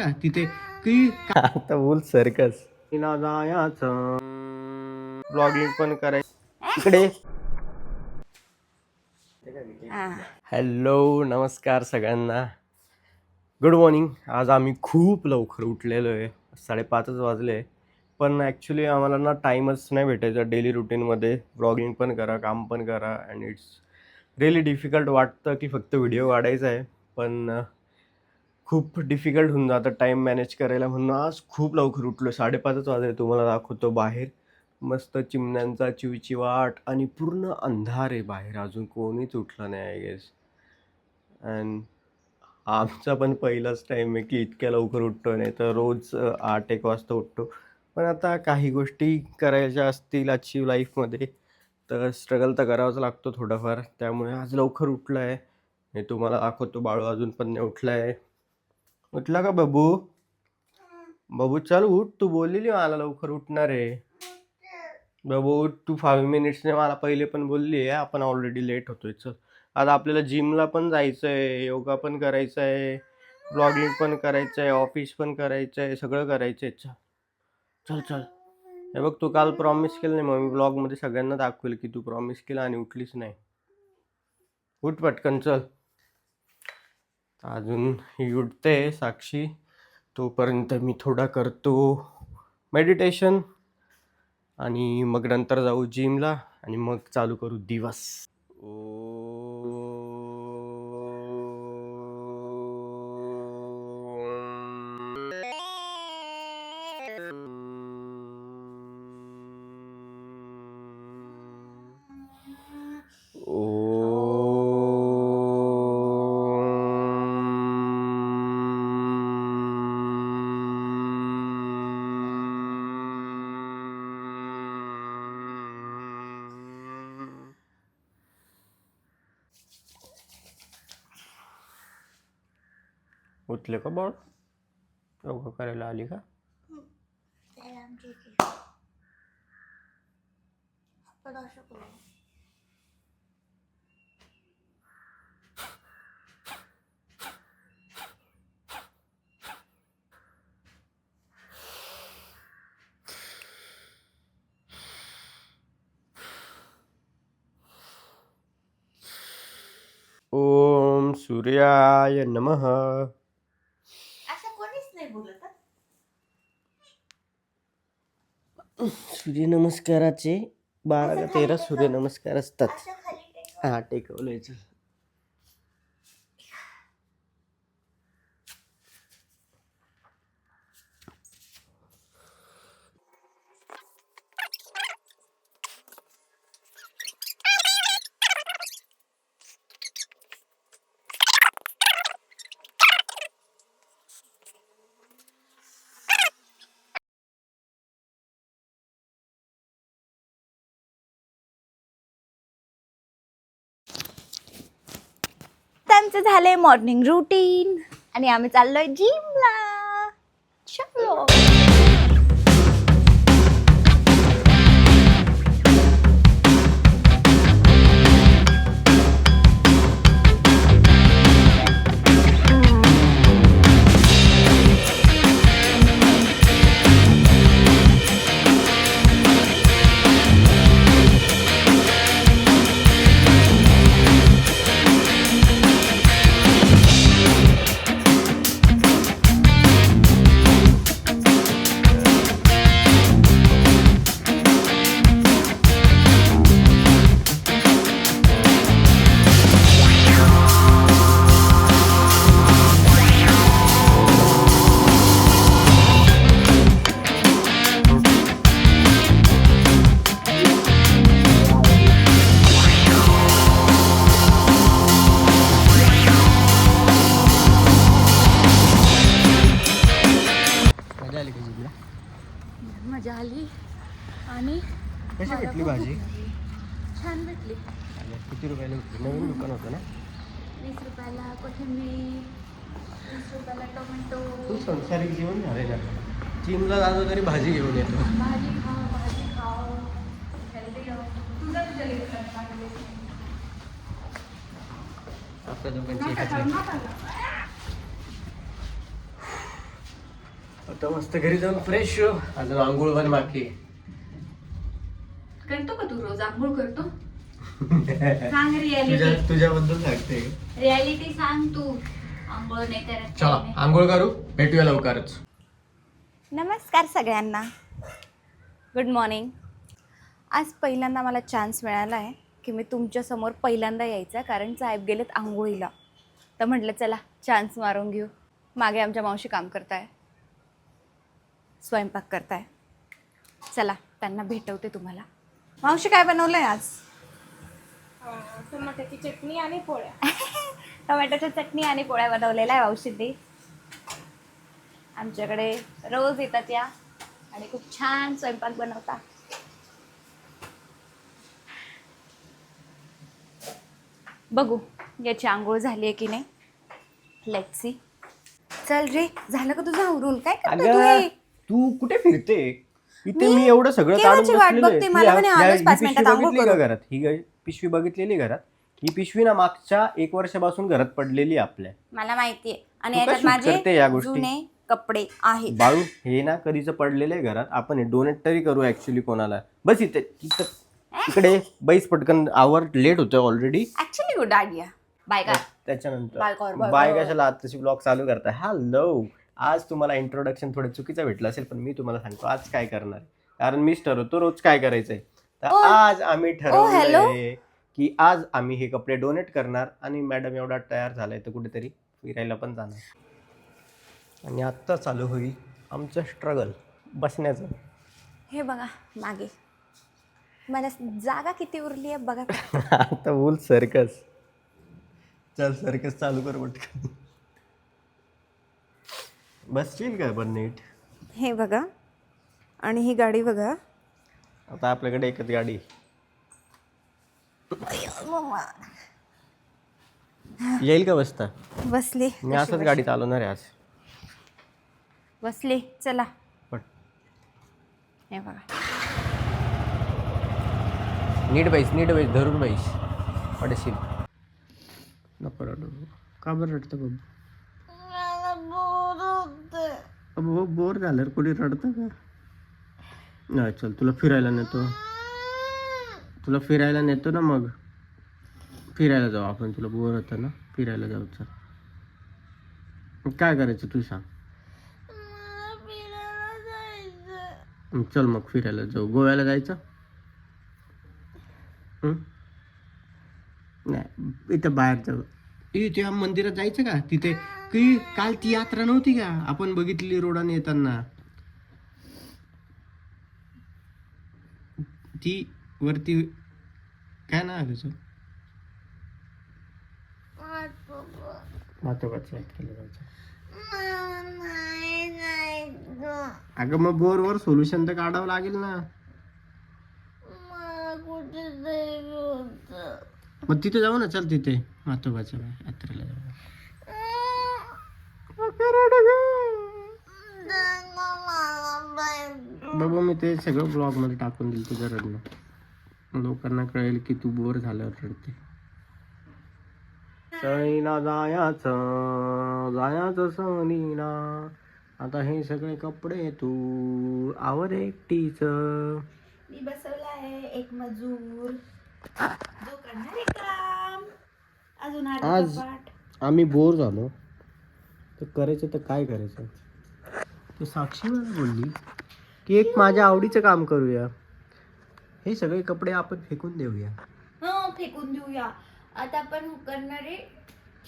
तिथे की आता बोल सर्कस तिला जायचं ब्लॉगिंग पण करायचं इकडे. हॅलो नमस्कार सगळ्यांना, गुड मॉर्निंग. आज आम्ही खूप लवकर उठलेलो आहे, 5:30 वाजले. पण ॲक्च्युली आम्हाला ना टाईमच नाही भेटायचा डेली रुटीनमध्ये. ब्लॉगिंग पण करा, काम पण करा, अँड इट्स रिअली डिफिकल्ट. वाटतं की फक्त व्हिडिओ काढायचा आहे, पण खूप डिफिकल्ट होऊन जातं टाईम मॅनेज करायला. म्हणून आज खूप लवकर उठलो. 5:30 वाजले. तुम्हाला दाखवतो बाहेर मस्त चिमण्यांचा चिवचिवाट आणि पूर्ण अंधार आहे बाहेर. अजून कोणीच उठलं नाही आय गेस. अँड आमचा पण पहिलाच टाईम आहे की इतक्या लवकर उठतो, नाही तर रोज 8-1 वाजता उठतो. पण आता काही गोष्टी करायच्या असतील अचीव लाईफमध्ये तर स्ट्रगल तर करावाच लागतो थोडाफार. त्यामुळे आज लवकर उठलो आहे. मी तुम्हाला दाखवतो. बाळू अजून पण नाही उठला आहे. उठला का बबू? बबू चल उठ, तू बोललेली मला लवकर उठणार आहे. बबू उठ, तू 5 मिनिट्सने मला पहिले पण बोलली आहे. आपण ऑलरेडी लेट होतोय. चल आज आपल्याला जिमला पण जायचं आहे, योगा पण करायचं आहे, ब्लॉगिंग पण करायचं आहे, ऑफिस पण करायचं आहे, सगळं करायचं आहे. चल चल चल. हे बघ, तू काल प्रॉमिस केलं नाही, मग मी ब्लॉगमध्ये सगळ्यांना दाखवेल की तू प्रॉमिस केलं आणि उठलीच नाही. उठ पटकन चल. अजून ही उठते साक्षी, तोपर्यंत मी थोडा करतो मेडिटेशन आणि मग नंतर जाऊ जिमला आणि मग चालू करू दिवस. उठले का बाळ? योगा करायला आली का? ओम सूर्याय नमः. असं कोणीच नाही बोलत. सूर्यनमस्काराचे 12 का 13 सूर्यनमस्कार असतात. असं खाली टेकव. हा टेकवलंय. चल त्यांचं झालंय मॉर्निंग रुटीन आणि आम्ही चाललोय जिमला. चलो. मजा आली आणि कशी भेटली भाजी? छान भेटली. किती रुपयाला भेटली? नवीन दुकान होतं ना? 20 रुपयाला कोथिंबीर, 20 रुपयाला टोमॅटो. तू संसारिक जीवन झाले ना. जिमला जातो तरी भाजी घेऊन येतो. भाजी खाऊ हेल्दी राहू. तुझा तुझ्या लेकरांना लागले. आपल्या दोघांची एकाच. आता मस्त घरी जाऊन फ्रेश हो. अजून आंघोळ पण बाकी. करतो का तू रोज आंघोळ करतो? सांग रियालिटी. तुझ्याबद्दल सांगते. रियालिटी सांग तू. आंघोळ नाही करत. चला आंघोळ करू, भेटूया लवकरच. नमस्कार सगळ्यांना. Good morning. आज पहिल्यांदा मला चान्स मिळाला आहे की मी तुमच्यासमोर पहिल्यांदा यायचा, कारण साहेब गेलेत आंघोळीला. तर म्हटलं चला चान्स मारून घेऊ. मागे आमच्या मावशी काम करताय, स्वयंपाक करताय. चला त्यांना भेटवते तुम्हाला. मावशी काय बनवलं आहे आज? टमाट्याची चटणी आणि पोळ्या. टोमॅटोची चटणी आणि पोळ्या बनवलेल्या आहे मावशींनी. आमच्याकडे रोज येतात या आणि खूप छान स्वयंपाक बनवतात. बघू याची आंघोळ झाली आहे की नाही. Let's see. चल रे, झालं का तुझं आवरून? काय करतोय तू हे? तू कुठे फिरते? इथे मी एवढं सगळं काढून केव्हाची वाट बसलेलो आहे. बघते, मला म्हणे आलोच 5 मिनिटात आंघोळ बघितली का करू. घरात? ही पिशवी बघितलेली घरात? ही पिशवी ना मागच्या 1 वर्षापासून घरात पडलेली आपल्या. मला माहितीये. आणि तू का याच्यात shoot करते या माझे गोष्टी? जुने कपडे आहेत. बाळू हे ना कधीच पडलेलं आहे घरात. आपण हे डोनेट तरी करू ऍक्च्युली कोणाला. बस इथे इकडे बैस पटकन. आवर लेट होतोय already. Actually good idea. Bye का? त्याच्यानंतर बाय बाय कशाला आताची ब्लॉग चालू करताय? हॅलो. आज तुम्हाला इंट्रोडक्शन थोडं चुकीचं भेटलं असेल, पण मी तुम्हाला सांगतो आज काय करणार आहे. कारण मीच ठरवतो रोज काय करायचंय. तर आज आम्ही ठरवलंय की आज आम्ही हे कपडे डोनेट करणार. आणि मॅडम एवढा तयार झालाय तर कुठेतरी फिरायला पण जाणार. आणि आत्ता चालू होईल आमचं स्ट्रगल बसण्याचं. हे बघा मागे मला जागा किती उरली आहे बघा. आता बोल सर्कस. चल सर्कस चालू कर पटकन. बसशील का पण नीट? हे बघा आणि ही गाडी बघा. आता आपल्याकडे एकच गाडी. येईल का बसता? बसली. मी असंच गाडी चालवणार आहे आज. बसली. चला. पण हे बघा. नीट बैस धरून बैस. पडशील. नको रडू. का बरं रडतं बाबू? बाबू बोर झालं कोणी रडतं का? नाही चल तुला फिरायला नेतो ना मग. फिरायला जाऊ आपण. तुला बोर होतं ना, फिरायला जाऊ. चल काय करायचं तू सांग. चल मग फिरायला जाऊ. गोव्याला जायचं? नाही इथं बाहेर जाऊ. इथे मंदिरात जायचं का? तिथे की काल ती यात्रा नव्हती का आपण बघितली रोडाने येताना? ती वरती काय नाव आहे त्याचं? मातोबाचं यात्रेला जायचं. अगं मग बोरवर सोल्युशन तर काढावं लागेल ना. मग तिथे जाऊ ना. चल तिथे मातोबाच्या यात्रेला जाऊ. बाबा मी ते सगळं ब्लॉग मध्ये टाकून देईल तुझं रडणं. लोकांना कळेल की तू बोर झाल्यावर रडते. सणीला जायाचं सणीला. आता हे सगळे कपडे तू आवर एकटीच. मी बसवला आहे एक मजूर जो करणार आहे काम. अजून आज आम्ही बोर झालो तर करायचं तर काय करायचं. तर साक्षी मला बोलली की एक माझ्या आवडीचं काम करूया. हे सगळे कपडे आपण फेकून देऊया. फेकून देऊया. आता आपण करणार आहे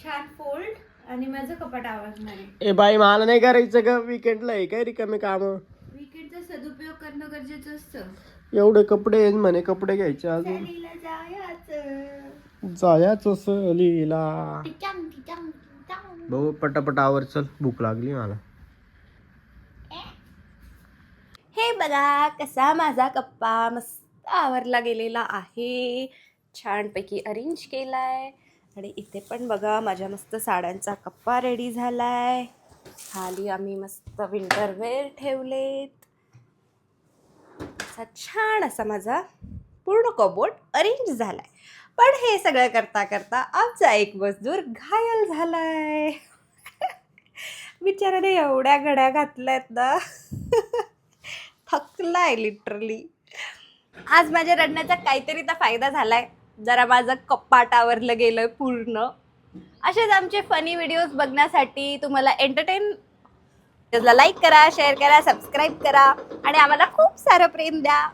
छान फोल्ड आणि माझं कपाट आवडणार आहे. ए बाई मला नाही करायचं ग. विकेंडला आहे काय रिकामे काम? विकेटचा सदुपयोग करणं गरजेचं असतं. एवढे कपडे आहेत म्हणे. कपडे घ्यायचे अजून. जायचं सहलीला. भाऊ पटापट आवर. चल भूक लागली मला. हे बघा कसा माझा कप्पा मस्त आवरला गेलेला आहे. छानपैकी अरेंज केलाय. आणि इथे पण बघा माझ्या मस्त साड्यांचा कप्पा रेडी झालाय. खाली आम्ही मस्त विंटरवेअर ठेवलेत. असा छान असा माझा पूर्ण कबोर्ड अरेंज झालाय. पण हे सगळं करता करता आमचा एक मजदूर घायल झालाय. बिचाराने एवढ्या घड्या घातल्यात ना थकलाय लिटरली. आज माझ्या रडण्याचा काहीतरी तर फायदा झालाय. जरा माझं कपाट आवरलं गेलं पूर्ण. असेच आमचे फनी व्हिडिओज बघण्यासाठी तुम्हाला लाईक करा, शेअर करा, सबस्क्राईब करा आणि आम्हाला खूप सारं प्रेम द्या.